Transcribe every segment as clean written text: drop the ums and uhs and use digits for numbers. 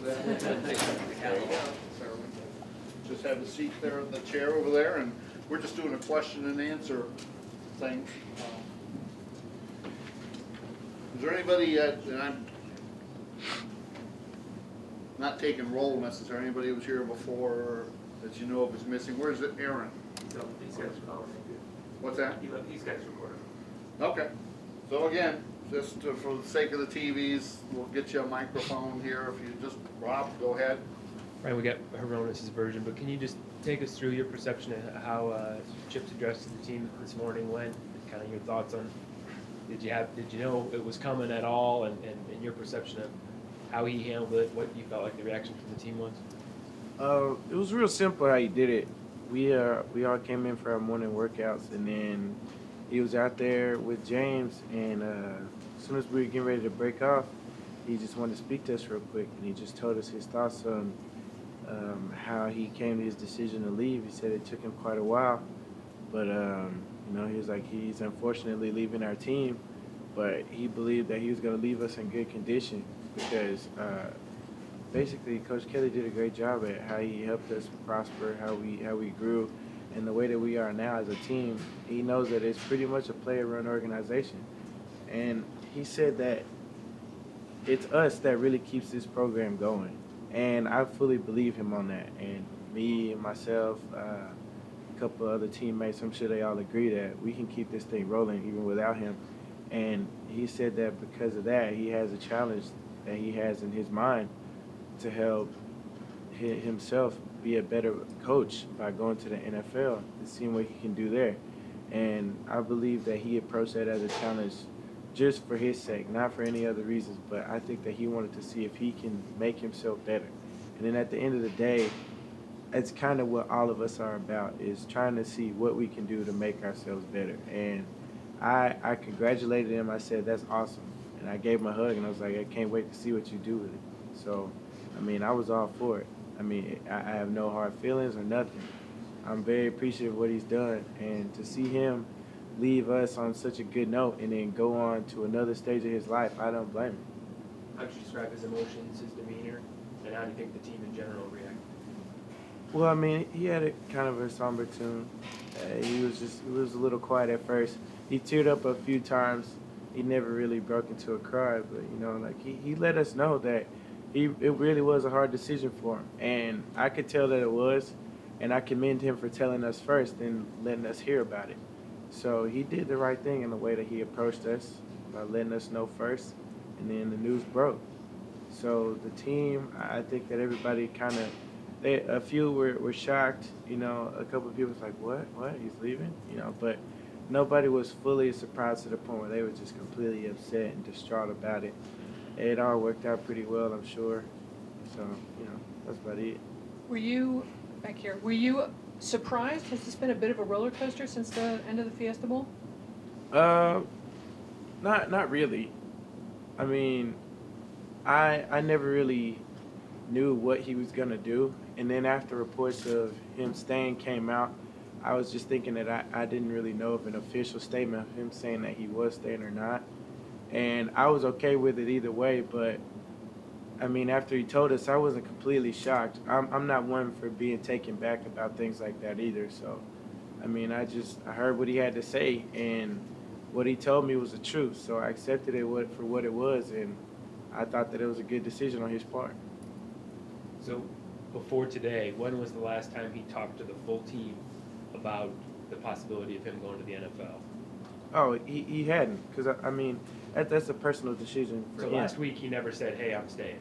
There you go. Just have a seat there in the chair over there, and we're just doing a question and answer thing. Is there anybody, and I'm not taking roll necessarily, anybody who was here before that you know of is missing? Where's it, Aaron? So these guys are calling. What's that? These guys recording. Okay. So again, just for the sake of the TVs, we'll get you a microphone here. If you just, Rob, go ahead. Right, we got Hronis' version, but can you just take us through your perception of how Chip's address to the team this morning went? Kind of your thoughts on, did you know it was coming at all, and your perception of how he handled it, what you felt like the reaction from the team was? It was real simple how he did it. We all came in for our morning workouts, and then he was out there with James, and as soon as we were getting ready to break off, he just wanted to speak to us real quick, and he just told us his thoughts on how he came to his decision to leave. He said it took him quite a while, but you know, he was like, he's unfortunately leaving our team, but he believed that he was going to leave us in good condition because basically Coach Kelly did a great job at how he helped us prosper, how we grew, and the way that we are now as a team. He knows that it's pretty much a player-run organization, and he said that it's us that really keeps this program going. And I fully believe him on that. And me and myself, a couple of other teammates, I'm sure they all agree that we can keep this thing rolling even without him. And he said that because of that, he has a challenge that he has in his mind to help himself be a better coach by going to the NFL and seeing what he can do there. And I believe that he approached that as a challenge just for his sake, not for any other reasons, but I think that he wanted to see if he can make himself better. And then at the end of the day, it's kind of what all of us are about, is trying to see what we can do to make ourselves better. And I congratulated him. I said, that's awesome. And I gave him a hug, and I was like, I can't wait to see what you do with it. So, I mean, I was all for it. I mean, I have no hard feelings or nothing. I'm very appreciative of what he's done. And to see him leave us on such a good note and then go on to another stage of his life, I don't blame him. How would you describe his emotions, his demeanor, and how do you think the team in general reacted? Well, I mean, he had a kind of a somber tune. He was a little quiet at first. He teared up a few times. He never really broke into a cry, but you know, like he let us know that it really was a hard decision for him, and I could tell that it was, and I commend him for telling us first and letting us hear about it. So he did the right thing in the way that he approached us by letting us know first, and then the news broke. So the team, I think that everybody kind of, a few were shocked. You know, a couple of people was like, what, he's leaving? You know, but nobody was fully surprised to the point where they were just completely upset and distraught about it. It all worked out pretty well, I'm sure. So, you know, that's about it. Were you, back here, were you surprised? Has this been a bit of a roller coaster since the end of the Fiesta Bowl? Not really. I mean, I never really knew what he was gonna do, and then after reports of him staying came out, I was just thinking that I didn't really know of an official statement of him saying that he was staying or not, and I was okay with it either way. But I mean, after he told us, I wasn't completely shocked. I'm not one for being taken back about things like that either. So, I mean, I heard what he had to say, and what he told me was the truth. So I accepted it for what it was, and I thought that it was a good decision on his part. So before today, when was the last time he talked to the full team about the possibility of him going to the NFL? Oh, he hadn't, because I mean, that's a personal decision for him. So last week he never said, hey, I'm staying.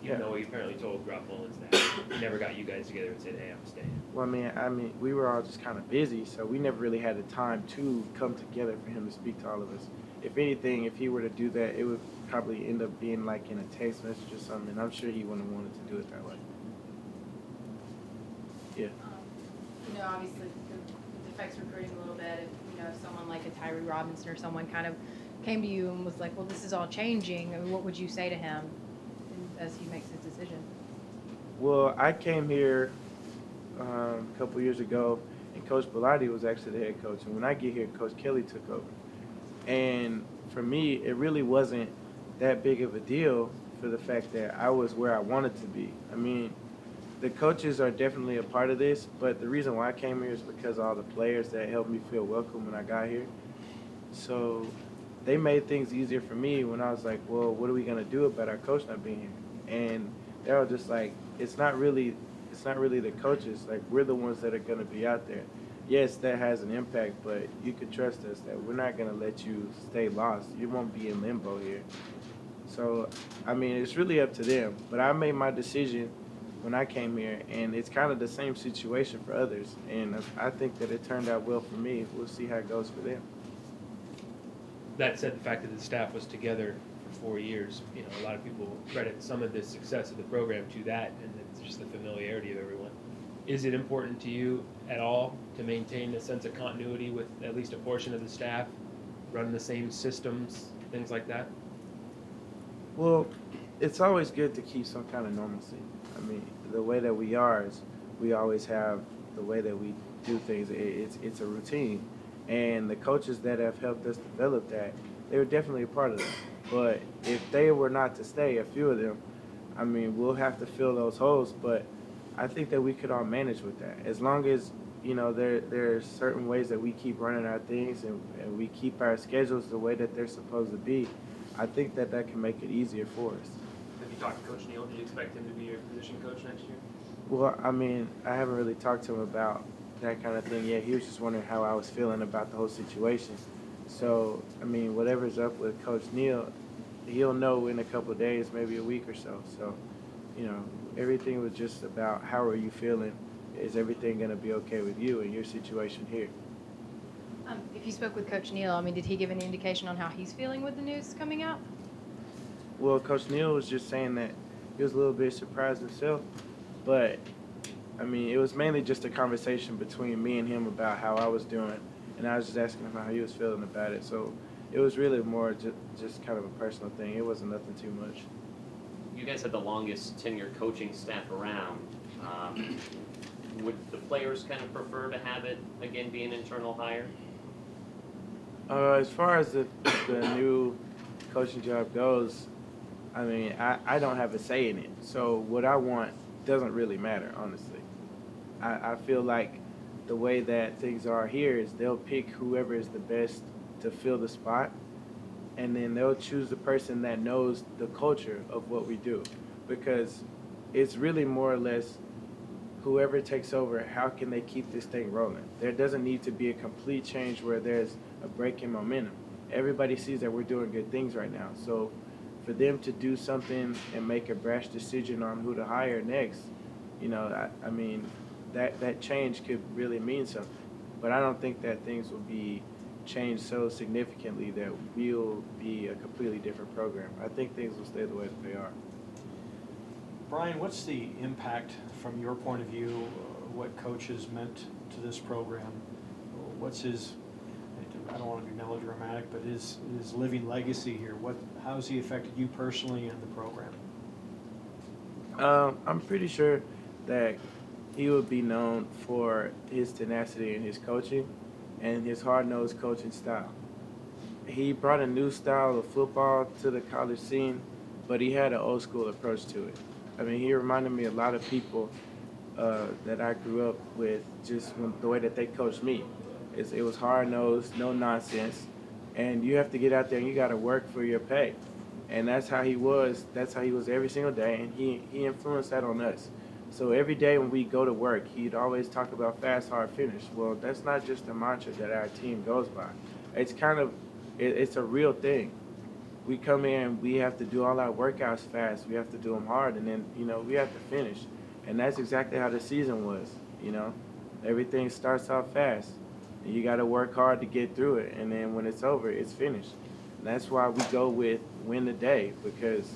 Even though he apparently told Rob Mullins that. He never got you guys together and said, hey, I'm staying. Well, I mean, we were all just kind of busy, so we never really had the time to come together for him to speak to all of us. If anything, if he were to do that, it would probably end up being like in a text message or something. I'm sure he wouldn't have wanted to do it that way. Yeah. You know, obviously, it affects recruiting a little bit. If, you know, if someone like a Tyree Robinson or someone kind of came to you and was like, well, this is all changing, I mean, what would you say to him as he makes his decision? Well, I came here a couple years ago, and Coach Bellotti was actually the head coach. And when I get here, Coach Kelly took over. And for me, it really wasn't that big of a deal for the fact that I was where I wanted to be. I mean, the coaches are definitely a part of this, but the reason why I came here is because of all the players that helped me feel welcome when I got here. So they made things easier for me when I was like, well, what are we gonna do about our coach not being here? And they were just like, it's not really the coaches. Like, we're the ones that are gonna be out there. Yes, that has an impact, but you can trust us that we're not gonna let you stay lost. You won't be in limbo here. So, I mean, it's really up to them. But I made my decision when I came here, and it's kind of the same situation for others. And I think that it turned out well for me. We'll see how it goes for them. That said, the fact that the staff was together for 4 years, you know, a lot of people credit some of the success of the program to that, and it's just the familiarity of everyone. Is it important to you at all to maintain a sense of continuity with at least a portion of the staff, running the same systems, things like that? Well, it's always good to keep some kind of normalcy. I mean, the way that we are is we always have the way that we do things. It's a routine. And the coaches that have helped us develop that, they were definitely a part of that. But if they were not to stay, a few of them, I mean, we'll have to fill those holes. But I think that we could all manage with that. As long as, you know, there are certain ways that we keep running our things and we keep our schedules the way that they're supposed to be, I think that that can make it easier for us. Have you talked to Coach Neal? Do you expect him to be your position coach next year? Well, I mean, I haven't really talked to him about that kind of thing yet. He was just wondering how I was feeling about the whole situation. So, I mean, whatever's up with Coach Neal, he'll know in a couple of days, maybe a week or so. So, you know, everything was just about how are you feeling? Is everything going to be okay with you and your situation here? If you spoke with Coach Neal, I mean, did he give any indication on how he's feeling with the news coming out? Well, Coach Neal was just saying that he was a little bit surprised himself, but I mean, it was mainly just a conversation between me and him about how I was doing, and I was just asking him how he was feeling about it. So it was really more just kind of a personal thing. It wasn't nothing too much. You guys had the longest tenured coaching staff around. Would the players kind of prefer to have it, again, be an internal hire? As far as the new coaching job goes, I mean, I don't have a say in it. So what I want doesn't really matter, honestly. I feel like the way that things are here is they'll pick whoever is the best to fill the spot, and then they'll choose the person that knows the culture of what we do. Because it's really more or less whoever takes over, how can they keep this thing rolling? There doesn't need to be a complete change where there's a break in momentum. Everybody sees that we're doing good things right now. So for them to do something and make a brash decision on who to hire next, you know, I mean, that change could really mean something. But I don't think that things will be changed so significantly that we'll be a completely different program. I think things will stay the way that they are. Brian, what's the impact from your point of view, what Coach has meant to this program? What's his, I don't want to be melodramatic, but his living legacy here? How has he affected you personally and the program? I'm pretty sure that he would be known for his tenacity in his coaching and his hard-nosed coaching style. He brought a new style of football to the college scene, but he had an old-school approach to it. I mean, he reminded me a lot of people that I grew up with, just the way that they coached me. It was hard-nosed, no nonsense, and you have to get out there and you got to work for your pay. And that's how he was. That's how he was every single day, and he influenced that on us. So every day when we go to work, he'd always talk about fast, hard finish. Well, that's not just a mantra that our team goes by. It's kind of, it's a real thing. We come in, we have to do all our workouts fast. We have to do them hard, and then, you know, we have to finish. And that's exactly how the season was, you know. Everything starts off fast. And you got to work hard to get through it, and then when it's over, it's finished. And that's why we go with win the day, because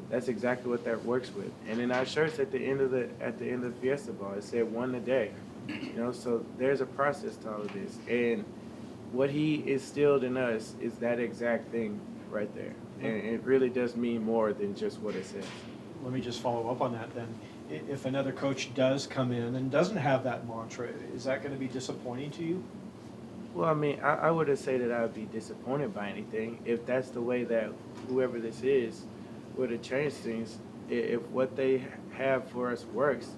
that's exactly what that works with. And in our shirts at the end of the Fiesta Ball, it said won the day. You know, so there's a process to all of this. And what he instilled in us is that exact thing right there. And it really does mean more than just what it says. Let me just follow up on that then. If another coach does come in and doesn't have that mantra, is that going to be disappointing to you? Well, I mean, I wouldn't say that I would be disappointed by anything. If that's the way that whoever this is to change things. If what they have for us works,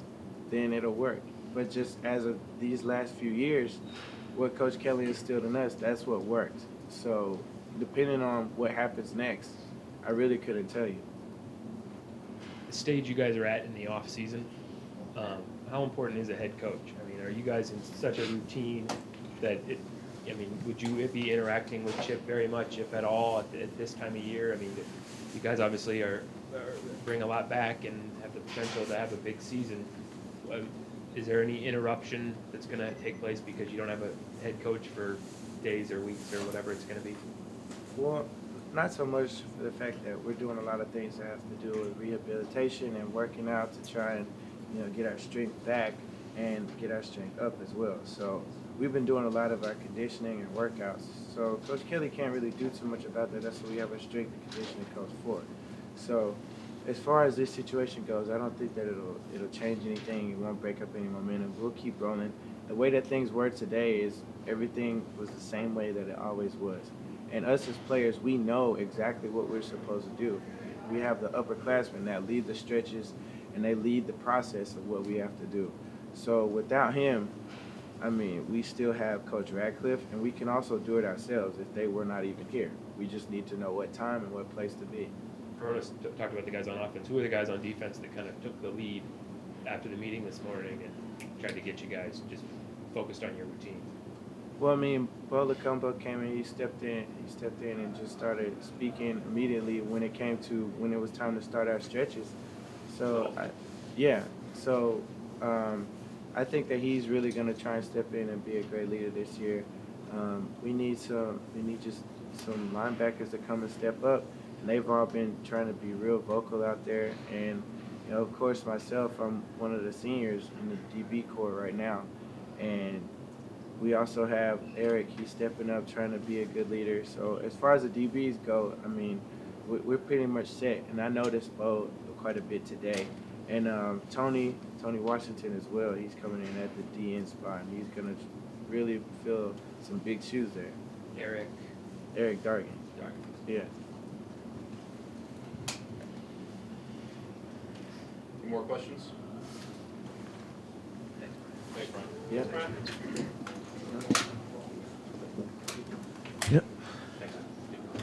then it'll work. But just as of these last few years, what Coach Kelly instilled in us, that's what worked. So depending on what happens next, I really couldn't tell you. The stage you guys are at in the off season, how important is a head coach? I mean, are you guys in such a routine that would you be interacting with Chip very much, if at all, at this time of year? I mean, you guys obviously bring a lot back and have the potential to have a big season. Is there any interruption that's going to take place because you don't have a head coach for days or weeks or whatever it's going to be? Well, not so much for the fact that we're doing a lot of things that have to do with rehabilitation and working out to try and, get our strength back and get our strength up as well. So we've been doing a lot of our conditioning and workouts. So Coach Kelly can't really do too much about that. That's what we have a strength and conditioning coach for. So as far as this situation goes, I don't think that it'll change anything. It won't break up any momentum. We'll keep rolling. The way that things were today is everything was the same way that it always was. And us as players, we know exactly what we're supposed to do. We have the upperclassmen that lead the stretches and they lead the process of what we have to do. So without him, we still have Coach Radcliffe, and we can also do it ourselves if they were not even here. We just need to know what time and what place to be. Coronas talked about the guys on offense. Who are the guys on defense that kind of took the lead after the meeting this morning and tried to get you guys just focused on your routine? Well, Bo Lacombo came in, he stepped in and just started speaking immediately when it was time to start our stretches. So, I think that he's really going to try and step in and be a great leader this year. We need just some linebackers to come and step up, and they've all been trying to be real vocal out there. And of course, myself, I'm one of the seniors in the DB corps right now, and we also have Eric. He's stepping up, trying to be a good leader. So as far as the DBs go, we're pretty much set. And I noticed Bo quite a bit today. And Tony Washington as well. He's coming in at the DN spot, and he's going to really fill some big shoes there. Eric Dargan. Yeah. Any more questions? Thanks, Brian. Yeah.